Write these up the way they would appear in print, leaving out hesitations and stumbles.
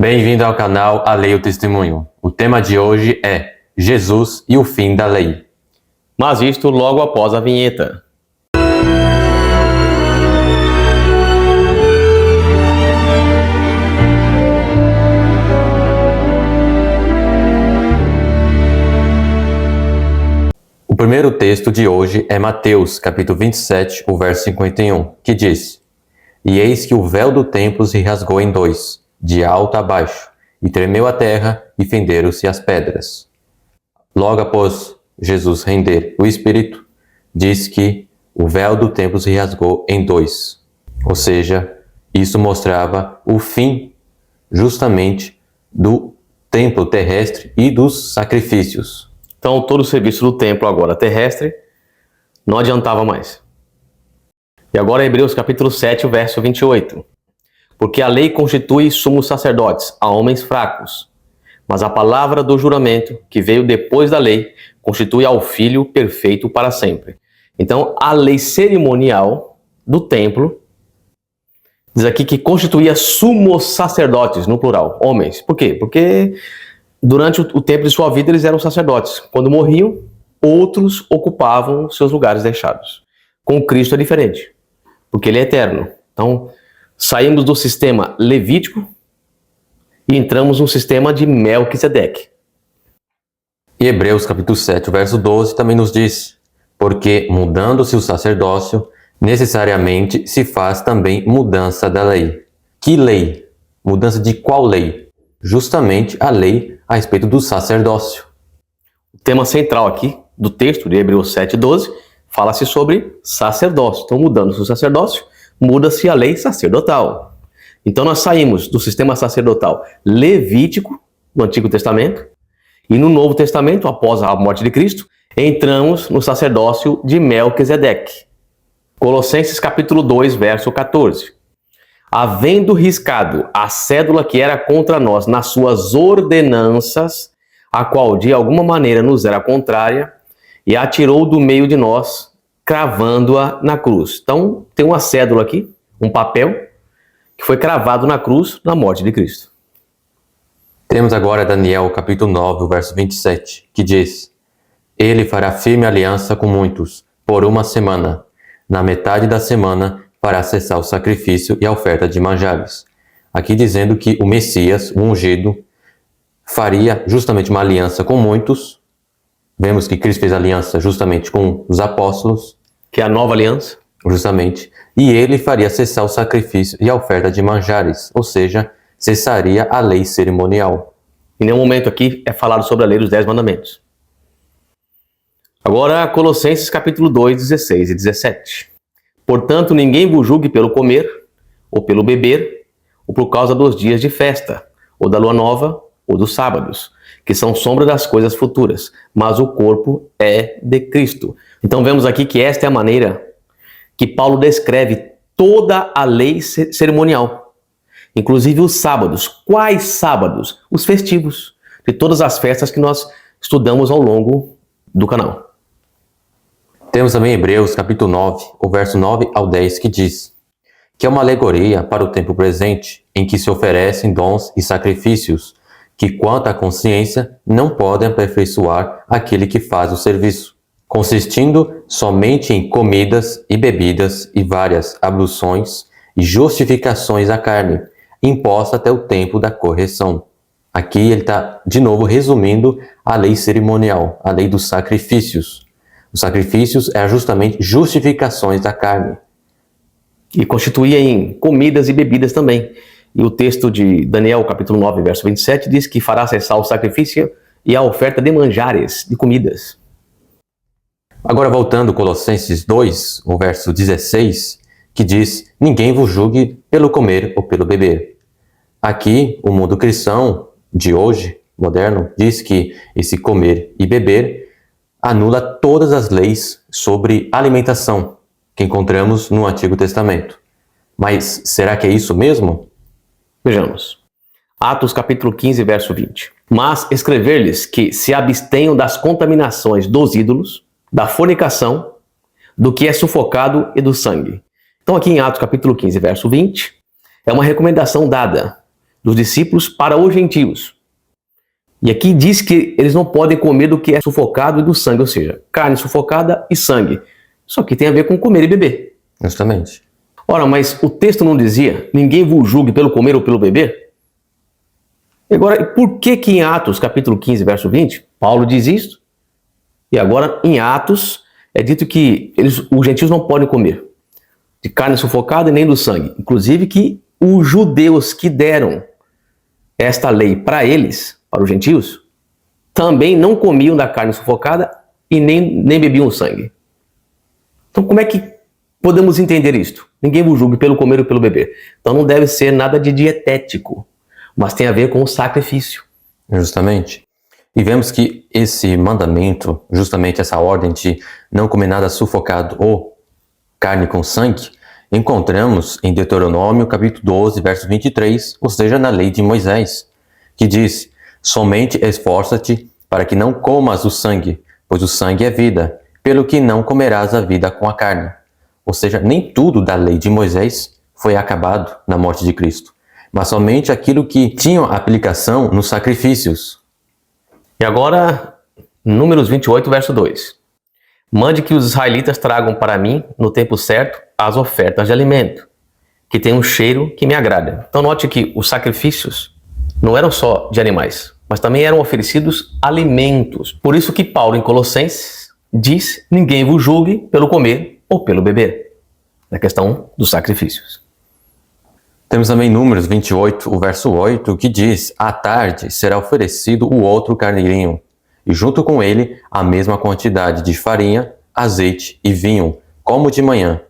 Bem-vindo ao canal A Lei e o Testemunho. O tema de hoje é Jesus e o fim da lei. Mas isto logo após a vinheta. O primeiro texto de hoje é Mateus, capítulo 27, o verso 51, que diz: E eis que o véu do templo se rasgou em dois, de alto a baixo, e tremeu a terra, e fenderam-se as pedras. Logo após Jesus render o Espírito, diz que o véu do templo se rasgou em dois. Ou seja, isso mostrava o fim, justamente, do templo terrestre e dos sacrifícios. Então, todo o serviço do templo agora terrestre não adiantava mais. E agora Hebreus capítulo 7, o verso 28. Porque a lei constitui sumos sacerdotes a homens fracos, mas a palavra do juramento, que veio depois da lei, constitui ao Filho perfeito para sempre. Então, a lei cerimonial do templo, diz aqui que constituía sumos sacerdotes, no plural, homens. Por quê? Porque durante o tempo de sua vida eles eram sacerdotes. Quando morriam, outros ocupavam seus lugares deixados. Com Cristo é diferente, porque ele é eterno. Então, saímos do sistema levítico e entramos no sistema de Melquisedeque. E Hebreus capítulo 7, verso 12 também nos diz: Porque mudando-se o sacerdócio, necessariamente se faz também mudança da lei. Que lei? Mudança de qual lei? Justamente a lei a respeito do sacerdócio. O tema central aqui do texto de Hebreus 7:12 fala-se sobre sacerdócio. Então, mudando-se o sacerdócio, muda-se a lei sacerdotal. Então, nós saímos do sistema sacerdotal levítico, no Antigo Testamento, e no Novo Testamento, após a morte de Cristo, entramos no sacerdócio de Melquisedeque. Colossenses capítulo 2, verso 14. Havendo riscado a cédula que era contra nós nas suas ordenanças, a qual de alguma maneira nos era contrária, e a tirou do meio de nós, cravando-a na cruz. Então, tem uma cédula aqui, um papel, que foi cravado na cruz na morte de Cristo. Temos agora Daniel, capítulo 9, verso 27, que diz: Ele fará firme aliança com muitos, por uma semana. Na metade da semana, fará cessar o sacrifício e a oferta de manjares. Aqui dizendo que o Messias, o ungido, faria justamente uma aliança com muitos. Vemos que Cristo fez aliança justamente com os apóstolos. Que é a nova aliança. Justamente. E ele faria cessar o sacrifício e a oferta de manjares, ou seja, cessaria a lei cerimonial. Em nenhum momento aqui é falado sobre a lei dos 10 mandamentos. Agora, Colossenses capítulo 2, 16 e 17. Portanto, ninguém vos julgue pelo comer, ou pelo beber, ou por causa dos dias de festa, ou da lua nova, ou dos sábados, que são sombra das coisas futuras, mas o corpo é de Cristo. Então vemos aqui que esta é a maneira que Paulo descreve toda a lei cerimonial, inclusive os sábados. Quais sábados? Os festivos, de todas as festas que nós estudamos ao longo do canal. Temos também Hebreus capítulo 9, o verso 9 ao 10, que diz que é uma alegoria para o tempo presente, em que se oferecem dons e sacrifícios, que quanto à consciência não podem aperfeiçoar aquele que faz o serviço, consistindo somente em comidas e bebidas e várias abluções e justificações à carne, imposta até o tempo da correção. Aqui ele está, de novo, resumindo a lei cerimonial, a lei dos sacrifícios. Os sacrifícios é justamente justificações da carne. E constituía em comidas e bebidas também. E o texto de Daniel, capítulo 9, verso 27, diz que fará cessar o sacrifício e a oferta de manjares, de comidas. Agora voltando Colossenses 2, o verso 16, que diz: Ninguém vos julgue pelo comer ou pelo beber. Aqui, o mundo cristão de hoje, moderno, diz que esse comer e beber anula todas as leis sobre alimentação que encontramos no Antigo Testamento. Mas será que é isso mesmo? Vejamos. Atos capítulo 15, verso 20. Mas escrever-lhes que se abstenham das contaminações dos ídolos, da fornicação, do que é sufocado e do sangue. Então aqui em Atos capítulo 15, verso 20, é uma recomendação dada dos discípulos para os gentios. E aqui diz que eles não podem comer do que é sufocado e do sangue, ou seja, carne sufocada e sangue. Só que tem a ver com comer e beber. Justamente. Ora, mas o texto não dizia, ninguém vos julgue pelo comer ou pelo beber? E agora, por que em Atos, capítulo 15, verso 20, Paulo diz isso? E agora, em Atos, é dito que os gentios não podem comer de carne sufocada e nem do sangue. Inclusive que os judeus que deram esta lei para eles, para os gentios, também não comiam da carne sufocada e nem bebiam o sangue. Então, como é que podemos entender isto? Ninguém vos julgue pelo comer ou pelo beber. Então, não deve ser nada de dietético, mas tem a ver com o sacrifício. Justamente. E vemos que esse mandamento, justamente essa ordem de não comer nada sufocado ou carne com sangue, encontramos em Deuteronômio, capítulo 12, verso 23, ou seja, na lei de Moisés, que diz: somente esforça-te para que não comas o sangue, pois o sangue é vida, pelo que não comerás a vida com a carne. Ou seja, nem tudo da lei de Moisés foi acabado na morte de Cristo, mas somente aquilo que tinha aplicação nos sacrifícios. E agora, Números 28, verso 2. Mande que os israelitas tragam para mim, no tempo certo, as ofertas de alimento, que tem um cheiro que me agrada. Então note que os sacrifícios não eram só de animais, mas também eram oferecidos alimentos. Por isso que Paulo, em Colossenses, diz: ninguém vos julgue pelo comer ou pelo beber. Na questão dos sacrifícios. Temos também Números 28, o verso 8, que diz: à tarde será oferecido o outro carneirinho, e junto com ele a mesma quantidade de farinha, azeite e vinho, como de manhã.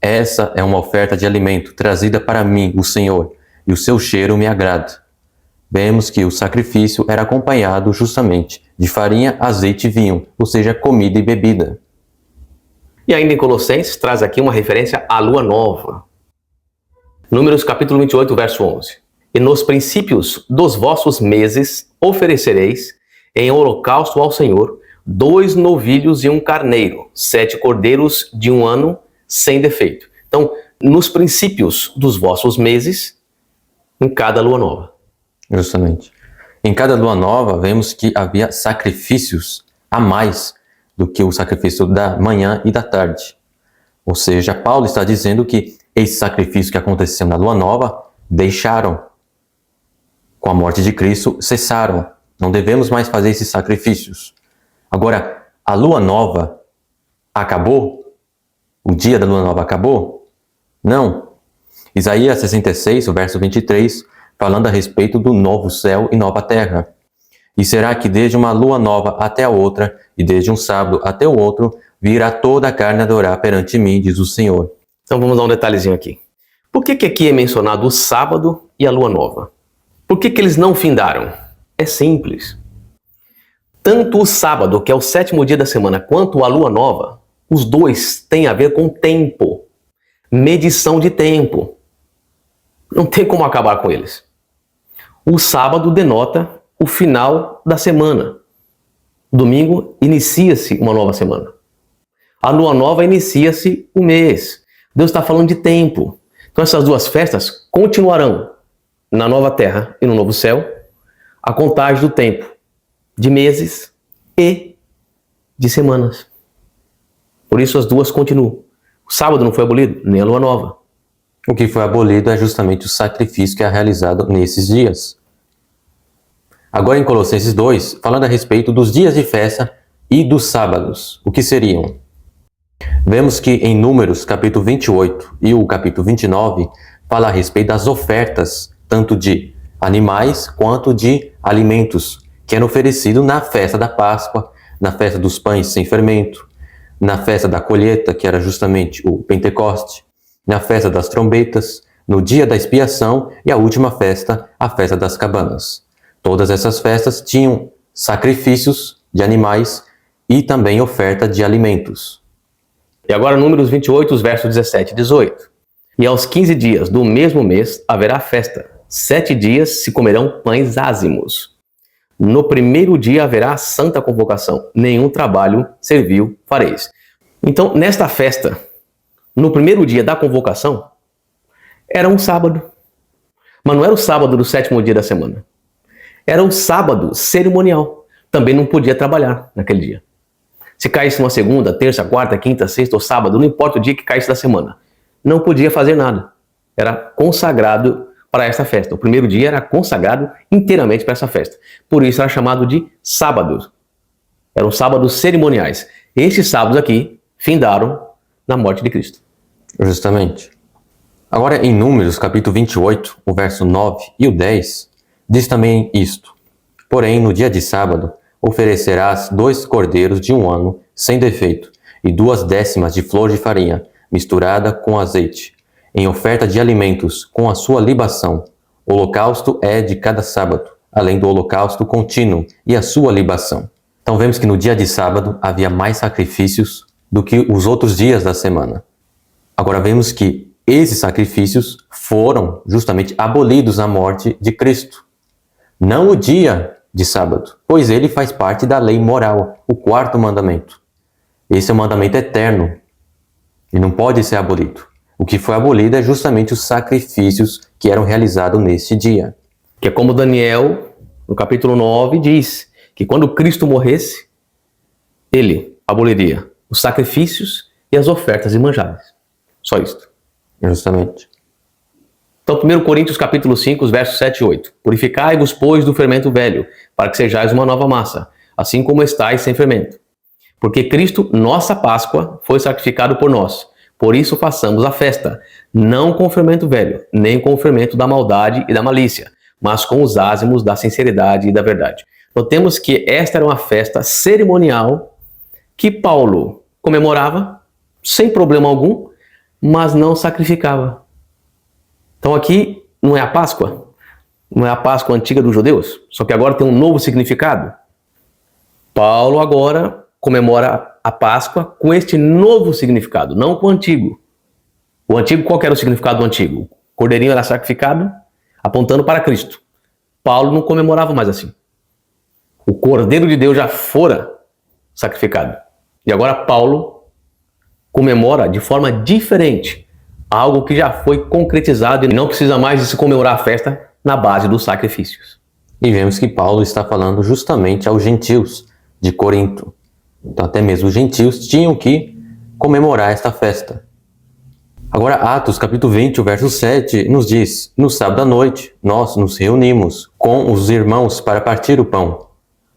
Essa é uma oferta de alimento trazida para mim, o Senhor, e o seu cheiro me agrada. Vemos que o sacrifício era acompanhado justamente de farinha, azeite e vinho, ou seja, comida e bebida. E ainda em Colossenses traz aqui uma referência à lua nova. Números capítulo 28, verso 11. E nos princípios dos vossos meses oferecereis em holocausto ao Senhor 2 novilhos e um carneiro, 7 cordeiros de 1 ano sem defeito. Então, nos princípios dos vossos meses, em cada lua nova. Justamente. Em cada lua nova, vemos que havia sacrifícios a mais do que o sacrifício da manhã e da tarde. Ou seja, Paulo está dizendo que esse sacrifício que aconteceu na lua nova deixaram. Com a morte de Cristo, cessaram. Não devemos mais fazer esses sacrifícios. Agora, a lua nova acabou? O dia da lua nova acabou? Não. Isaías 66, o verso 23, falando a respeito do novo céu e nova terra. E será que desde uma lua nova até a outra, e desde um sábado até o outro, virá toda a carne adorar perante mim, diz o Senhor. Então vamos dar um detalhezinho aqui. Por que aqui é mencionado o sábado e a lua nova? Por que eles não findaram? É simples. Tanto o sábado, que é o 7º dia da semana, quanto a lua nova, os dois têm a ver com tempo. Medição de tempo. Não tem como acabar com eles. O sábado denota o final da semana. Domingo inicia-se uma nova semana. A lua nova inicia-se o mês. Deus está falando de tempo. Então essas duas festas continuarão na nova terra e no novo céu a contagem do tempo de meses e de semanas. Por isso as duas continuam. O sábado não foi abolido, nem a lua nova. O que foi abolido é justamente o sacrifício que é realizado nesses dias. Agora em Colossenses 2, falando a respeito dos dias de festa e dos sábados, o que seriam? Vemos que em Números, capítulo 28 e o capítulo 29, fala a respeito das ofertas, tanto de animais quanto de alimentos, que eram oferecidos na festa da Páscoa, na festa dos pães sem fermento, na festa da colheita, que era justamente o Pentecoste, na festa das trombetas, no dia da expiação e a última festa, a festa das cabanas. Todas essas festas tinham sacrifícios de animais e também oferta de alimentos. E agora Números 28, os versos 17 e 18. E aos 15 dias do mesmo mês haverá festa. 7 dias se comerão pães ázimos. No primeiro dia haverá santa convocação. Nenhum trabalho servil fareis. Então, nesta festa, no primeiro dia da convocação, era um sábado. Mas não era o sábado do 7º dia da semana. Era um sábado cerimonial. Também não podia trabalhar naquele dia. Se caísse uma segunda, terça, quarta, quinta, sexta ou sábado, não importa o dia que caísse da semana, não podia fazer nada. Era consagrado para essa festa. O primeiro dia era consagrado inteiramente para essa festa. Por isso era chamado de sábado. Eram sábados cerimoniais. Esses sábados aqui findaram na morte de Cristo. Justamente. Agora, em Números, capítulo 28, o verso 9 e o 10, diz também isto: porém, no dia de sábado, oferecerás 2 cordeiros de 1 ano, sem defeito, e 2 décimas de flor de farinha, misturada com azeite, em oferta de alimentos, com a sua libação. O holocausto é de cada sábado, além do holocausto contínuo e a sua libação. Então vemos que no dia de sábado havia mais sacrifícios do que os outros dias da semana. Agora vemos que esses sacrifícios foram justamente abolidos na morte de Cristo. Não o dia de sábado, pois ele faz parte da lei moral, o 4º mandamento. Esse é um mandamento eterno e não pode ser abolido. O que foi abolido é justamente os sacrifícios que eram realizados nesse dia. Que é como Daniel, no capítulo 9, diz que quando Cristo morresse, ele aboliria os sacrifícios e as ofertas e manjares. Só isto. Justamente. Então, 1 Coríntios capítulo 5, os versos 7 e 8. Purificai-vos, pois, do fermento velho, para que sejais uma nova massa, assim como estáis sem fermento. Porque Cristo, nossa Páscoa, foi sacrificado por nós. Por isso façamos a festa, não com o fermento velho, nem com o fermento da maldade e da malícia, mas com os ázimos da sinceridade e da verdade. Notemos que esta era uma festa cerimonial que Paulo comemorava sem problema algum, mas não sacrificava. Então aqui não é a Páscoa, não é a Páscoa antiga dos judeus, só que agora tem um novo significado. Paulo agora comemora a Páscoa com este novo significado, não com o antigo. O antigo, qual que era o significado do antigo? O cordeirinho era sacrificado apontando para Cristo. Paulo não comemorava mais assim. O Cordeiro de Deus já fora sacrificado. E agora Paulo comemora de forma diferente algo que já foi concretizado e não precisa mais de se comemorar a festa na base dos sacrifícios. E vemos que Paulo está falando justamente aos gentios de Corinto. Então até mesmo os gentios tinham que comemorar esta festa. Agora Atos capítulo 20, o verso 7 nos diz: no sábado à noite nós nos reunimos com os irmãos para partir o pão.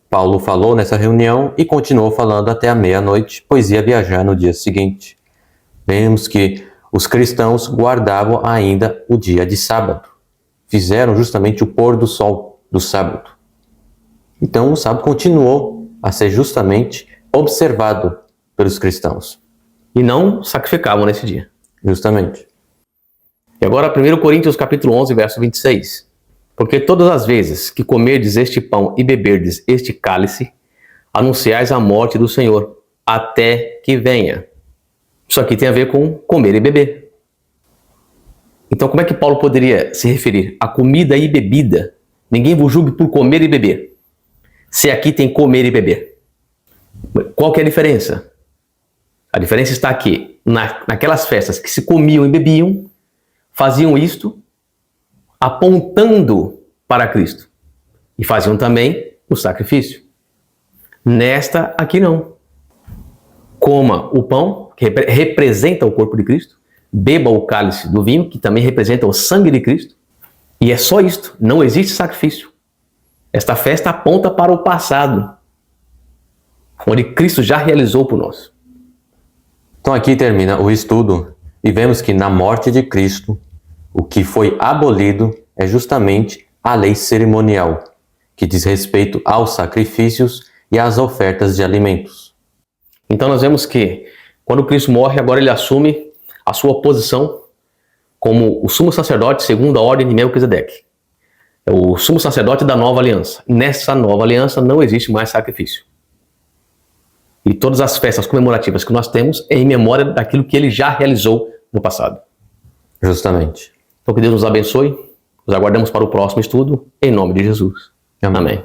Paulo falou nessa reunião e continuou falando até a meia-noite, pois ia viajar no dia seguinte. Vemos que os cristãos guardavam ainda o dia de sábado. Fizeram justamente o pôr do sol do sábado. Então o sábado continuou a ser justamente observado pelos cristãos. E não sacrificavam nesse dia. Justamente. E agora 1 Coríntios capítulo 11, verso 26. Porque todas as vezes que comerdes este pão e beberdes este cálice, anunciais a morte do Senhor, até que venha. Isso aqui tem a ver com comer e beber. Então como é que Paulo poderia se referir a comida e bebida? Ninguém vos julgue por comer e beber. Se aqui tem comer e beber. Qual que é a diferença? A diferença está aqui, naquelas festas que se comiam e bebiam, faziam isto apontando para Cristo. E faziam também o sacrifício. Nesta aqui não. Coma o pão, que representa o corpo de Cristo, beba o cálice do vinho, que também representa o sangue de Cristo, e é só isto, não existe sacrifício. Esta festa aponta para o passado, onde Cristo já realizou por nós. Então aqui termina o estudo e vemos que na morte de Cristo, o que foi abolido é justamente a lei cerimonial, que diz respeito aos sacrifícios e às ofertas de alimentos. Então nós vemos que quando Cristo morre, agora ele assume a sua posição como o sumo sacerdote segundo a ordem de Melquisedeque. É o sumo sacerdote da nova aliança. Nessa nova aliança não existe mais sacrifício. E todas as festas comemorativas que nós temos é em memória daquilo que ele já realizou no passado. Justamente. Então que Deus nos abençoe. Nos aguardamos para o próximo estudo. Em nome de Jesus. Amém. Amém.